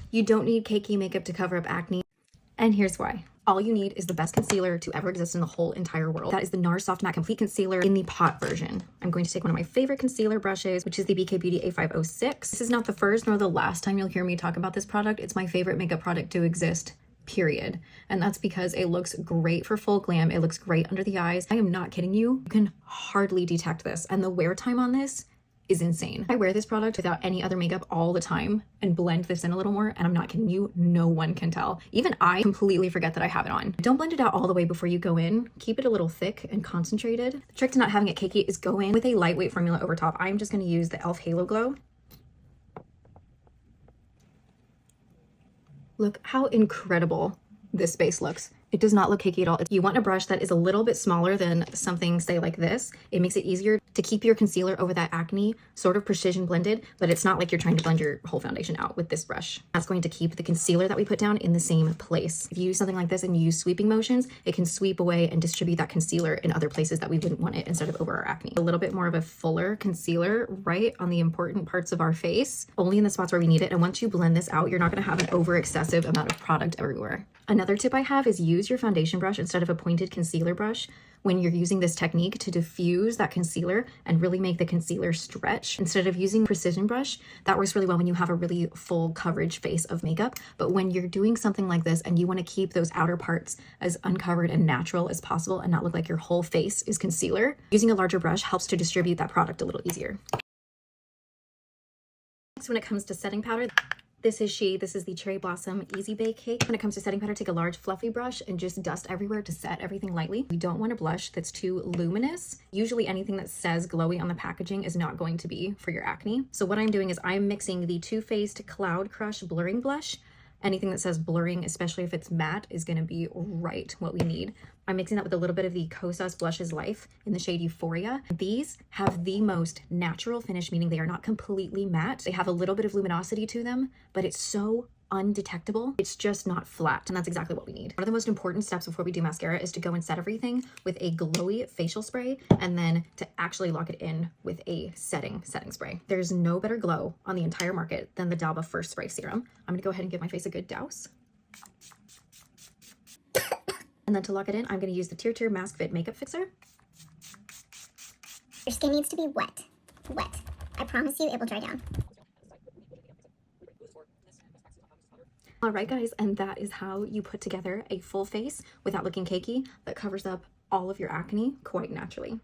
You don't need cakey makeup to cover up acne. And here's why. All you need is the best concealer to ever exist in the whole entire world. That is the Nars Soft Matte Complete Concealer in the pot version. I'm going to take one of my favorite concealer brushes, which is the BK Beauty A506. This is not the first nor the last time you'll hear me talk about this product. It's my favorite makeup product to exist, period. And that's because it looks great for full glam. It looks great under the eyes. I am not kidding you. You can hardly detect this. And the wear time on this is insane. I wear this product without any other makeup all the time and blend this in a little more, and I'm not kidding you, no one can tell. Even I completely forget that I have it on. Don't blend it out all the way before you go in. Keep it a little thick and concentrated. The trick to not having it cakey is go in with a lightweight formula over top. I'm just going to use the e.l.f. Halo Glow. Look how incredible this base looks. It does not look cakey at all. If you want a brush that is a little bit smaller than something, say like this, it makes it easier to keep your concealer over that acne sort of precision blended, but it's not like you're trying to blend your whole foundation out with this brush. That's going to keep the concealer that we put down in the same place. If you use something like this and you use sweeping motions, it can sweep away and distribute that concealer in other places that we wouldn't want it instead of over our acne. A little bit more of a fuller concealer right on the important parts of our face, only in the spots where we need it. And once you blend this out, you're not going to have an over excessive amount of product everywhere. Another tip I have is use your foundation brush instead of a pointed concealer brush when you're using this technique to diffuse that concealer and really make the concealer stretch. Instead of using precision brush, that works really well when you have a really full coverage face of makeup. But when you're doing something like this and you want to keep those outer parts as uncovered and natural as possible and not look like your whole face is concealer, using a larger brush helps to distribute that product a little easier. Next, when it comes to setting powder, this is the Cherry Blossom Easy Bake Cake. When it comes to setting powder, take a large fluffy brush and just dust everywhere to set everything lightly. We don't want a blush that's too luminous. Usually anything that says glowy on the packaging is not going to be for your acne. So what I'm doing is I'm mixing the Too Faced Cloud Crush Blurring Blush. Anything that says blurring, especially if it's matte, is going to be right what we need. I'm mixing that with a little bit of the Kosas Blushes Life in the shade Euphoria. These have the most natural finish, meaning they are not completely matte. They have a little bit of luminosity to them, but it's so undetectable. It's just not flat, and that's exactly what we need. One of the most important steps before we do mascara is to go and set everything with a glowy facial spray, and then to actually lock it in with a setting spray. There's no better glow on the entire market than the Dalba First Spray Serum. I'm gonna go ahead and give my face a good douse. And then to lock it in, I'm gonna use the Tear Mask Fit Makeup Fixer. Your skin needs to be wet. Wet. I promise you it will dry down. All right, guys, and that is how you put together a full face without looking cakey that covers up all of your acne quite naturally.